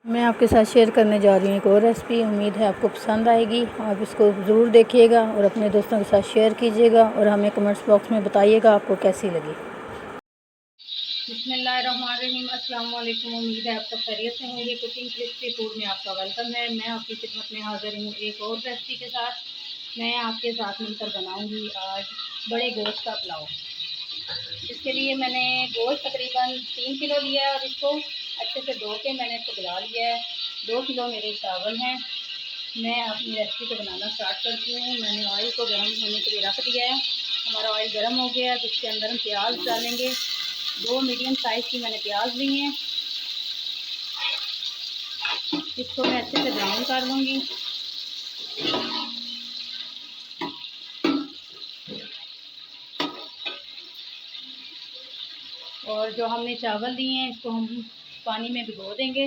मैं आपके साथ शेयर करने जा रही हूँ एक और रेसिपी। उम्मीद है आपको पसंद आएगी। आप इसको ज़रूर देखिएगा और अपने दोस्तों के साथ शेयर कीजिएगा और हमें कमेंट्स बॉक्स में बताइएगा आपको कैसी लगी। बिस्मिल्लाहिर्रहमानिर्रहीम। अस्सलाम वालेकुम। उम्मीद है आप सब खैरियत से होंगे। कुकिंग क्रिस्पी फूड में आपका वेलकम है। मैं आपकी खिदमत में हाजिर हूँ एक और रेसिपी के साथ। मैं आपके साथ मिलकर बनाऊँगी आज बड़े गोश्त का पुलाव। इसके लिए मैंने गोश्त तकरीबन 3 किलो लिया है और इसको अच्छे से धो के मैंने इसको गला लिया है। 2 किलो मेरे चावल हैं। मैं अपनी रेसिपी को बनाना स्टार्ट करती हूँ। मैंने ऑयल को गर्म होने के लिए रख दिया है। हमारा ऑयल गर्म हो गया है तो इसके अंदर हम प्याज डालेंगे। 2 मीडियम साइज़ की मैंने प्याज ली हैं। इसको मैं अच्छे से ब्राउन कर लूँगी। और जो हमने चावल लिए हैं इसको हम पानी में भिगो देंगे।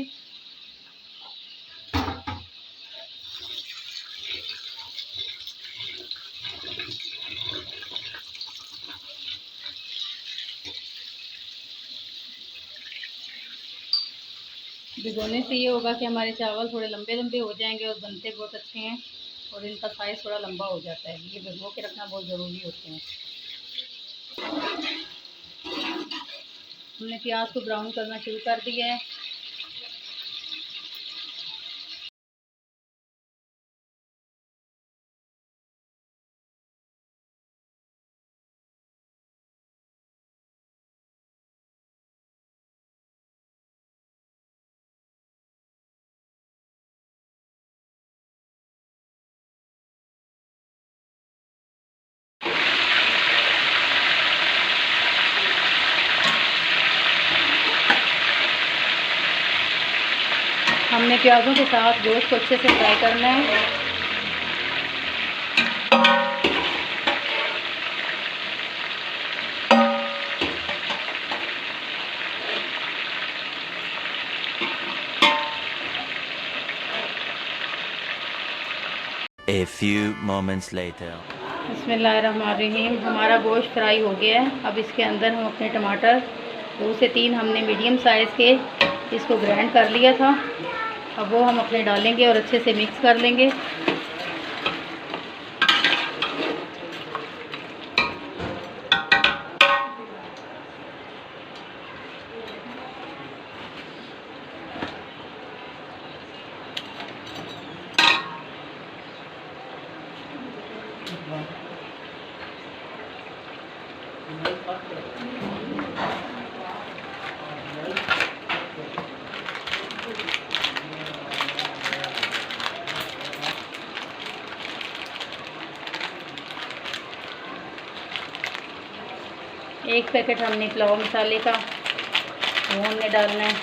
भिगोने से ये होगा कि हमारे चावल थोड़े लंबे लंबे हो जाएंगे और बनते बहुत अच्छे हैं और इनका साइज़ थोड़ा लंबा हो जाता है। ये भिगो के रखना बहुत ज़रूरी होते हैं। हमने प्याज को ब्राउन करना शुरू कर दिया है। हमने प्याज़ों के साथ गोश्त को अच्छे से फ्राई करना है। A few moments later. बिस्मिल्लाहिर्रहमानिर्रहीम। हमारा गोश्त फ्राई हो गया है। अब इसके अंदर हम अपने टमाटर 2 से 3 हमने मीडियम साइज़ के इसको ग्राइंड कर लिया था। अब वो हम अपने डालेंगे और अच्छे से मिक्स कर लेंगे। एक पैकेट हमने पुलाव मसाले का वो हमने डालना है।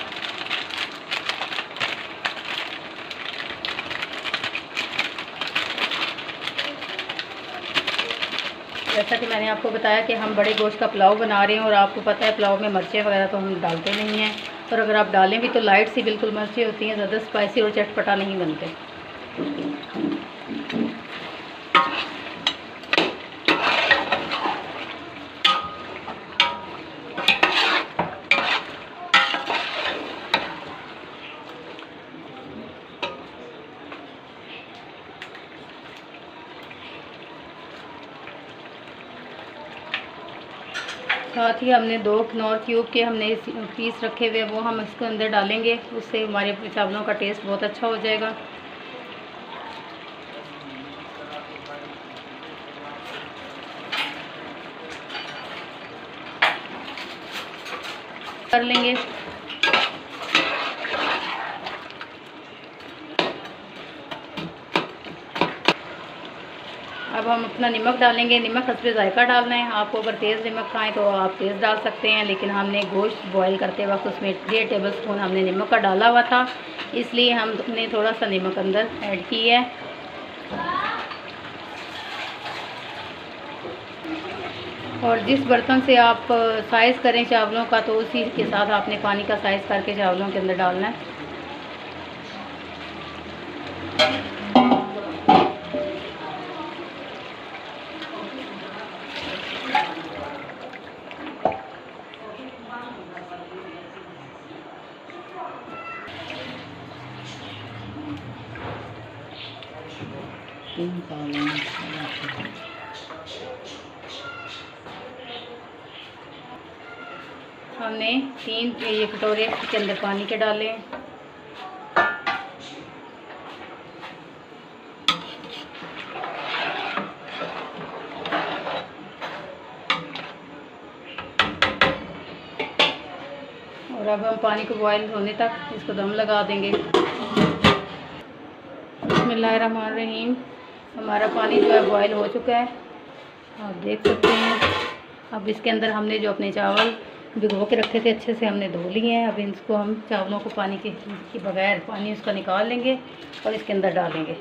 जैसा कि मैंने आपको बताया कि हम बड़े गोश्त का पुलाव बना रहे हैं और आपको पता है पुलाव में मिर्चें वगैरह तो हम डालते नहीं हैं और अगर आप डालें भी तो लाइट सी बिल्कुल मिर्चें होती हैं, ज़्यादा स्पाइसी और चटपटा नहीं बनते। साथ ही हमने 2 खनौर क्यूब के हमने पीस रखे हुए वो हम इसके अंदर डालेंगे। उससे हमारे चावलों का टेस्ट बहुत अच्छा हो जाएगा। कर लेंगे। अब हम अपना नमक डालेंगे। नमक हस्बे जायका डालना है। आपको अगर तेज़ नमक खाएं तो आप तेज़ डाल सकते हैं, लेकिन हमने गोश्त बॉईल करते वक्त उसमें 1.5 टेबल स्पून हमने नमक का डाला हुआ था, इसलिए हमने थोड़ा सा नमक अंदर ऐड किया है। और जिस बर्तन से आप साइज़ करें चावलों का तो उसी के साथ आपने पानी का साइज़ करके चावलों के अंदर डालना है। 3 पाव हमने 3 ये कटोरे के अंदर पानी के डाले। और अब हम पानी को बॉयल होने तक इसको दम लगा देंगे। बिस्मिल्लाहिर्रहमानिर्रहीम। हमारा पानी जो है बॉयल हो चुका है, आप देख सकते हैं। अब इसके अंदर हमने जो अपने चावल भिगो के रखे थे अच्छे से हमने धो लिए हैं। अब इसको हम चावलों को पानी के बगैर पानी उसका निकाल लेंगे और इसके अंदर डालेंगे।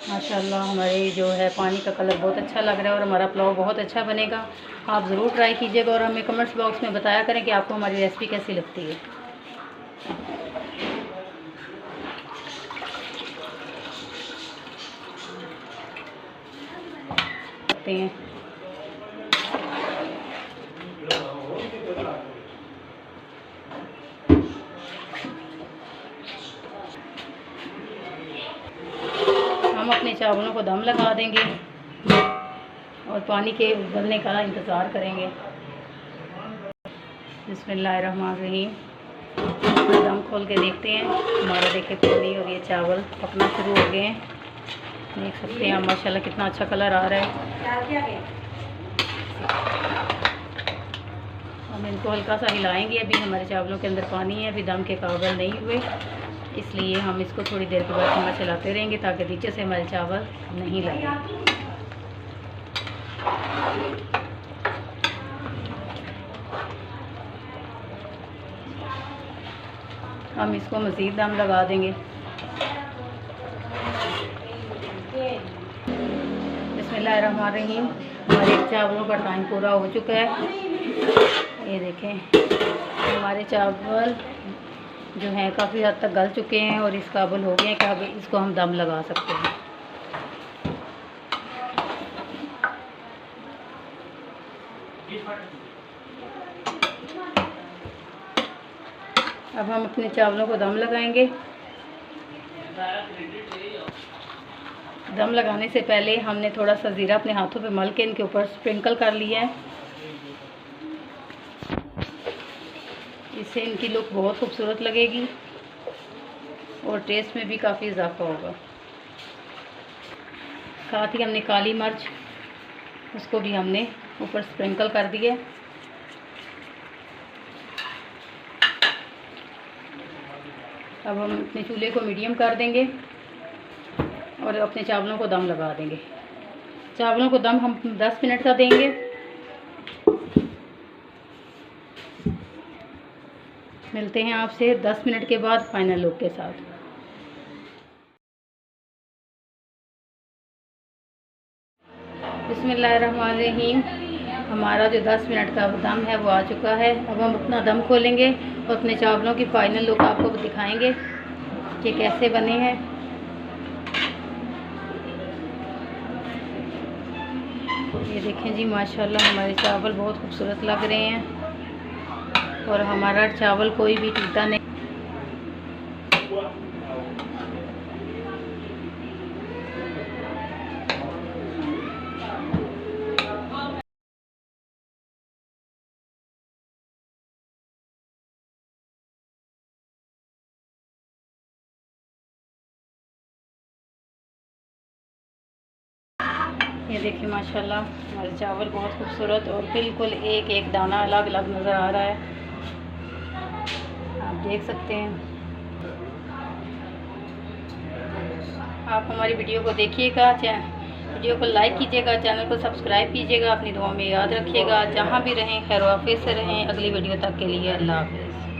माशाल्लाह हमारे जो है पानी का कलर बहुत अच्छा लग रहा है और हमारा पुलाव बहुत अच्छा बनेगा। आप ज़रूर ट्राई कीजिएगा और हमें कमेंट्स बॉक्स में बताया करें कि आपको हमारी रेसिपी कैसी लगती है। हैं हम अपने चावलों को दम लगा देंगे और पानी के उबलने का इंतज़ार करेंगे। बिस्मिल्लाहिर्रहमानिर्रहीम। दम खोल के देखते हैं। हमारा देखिए पानी और ये चावल पकना शुरू हो गए हैं। देख सकते हैं माशाल्लाह कितना अच्छा कलर आ रहा है। हम इनको हल्का सा हिलाएंगे। अभी हमारे चावलों के अंदर पानी है, अभी दम के काबिल नहीं हुए, इसलिए हम इसको थोड़ी देर के बाद चम्मच चलाते रहेंगे ताकि नीचे से हमारे चावल नहीं लगे। हम इसको मज़ीद दम लगा देंगे। बिस्मिल्लाहिर्रहमानिर्रहीम। हमारे चावलों का टाइम पूरा हो चुका है। ये देखें हमारे चावल जो हैं काफ़ी हद तक गल चुके हैं और इस काबिल हो गए हैं कि अब इसको हम दम लगा सकते हैं। अब हम अपने चावलों को दम लगाएंगे। दम लगाने से पहले हमने थोड़ा सा ज़ीरा अपने हाथों पे मल के इनके ऊपर स्प्रिंकल कर लिया है। इससे इनकी लुक बहुत खूबसूरत लगेगी और टेस्ट में भी काफ़ी इजाफा होगा। साथ ही हमने काली मिर्च उसको भी हमने ऊपर स्प्रिंकल कर दिया। अब हम अपने चूल्हे को मीडियम कर देंगे और अपने चावलों को दम लगा देंगे। चावलों को दम हम 10 मिनट का देंगे। मिलते हैं आपसे 10 मिनट के बाद फाइनल लुक के साथ। बिस्मिल्लाहिर्रहमानिर्रहीम। हमारा जो 10 मिनट का दम है वो आ चुका है। अब हम अपना दम खोलेंगे और अपने चावलों की फाइनल लुक आपको दिखाएंगे कि कैसे बने हैं। ये देखें जी माशाल्लाह हमारे चावल बहुत खूबसूरत लग रहे हैं और हमारा चावल कोई भी टूटा नहीं। ये देखिए माशाल्लाह हमारे चावल बहुत खूबसूरत और बिल्कुल एक एक दाना अलग अलग नज़र आ रहा है, आप देख सकते हैं। आप हमारी वीडियो को देखिएगा, वीडियो को लाइक कीजिएगा, चैनल को सब्सक्राइब कीजिएगा, अपनी दुआ में याद रखिएगा। जहाँ भी रहें खैर वाफियत से रहें। अगली वीडियो तक के लिए अल्लाह हाफ़िज़।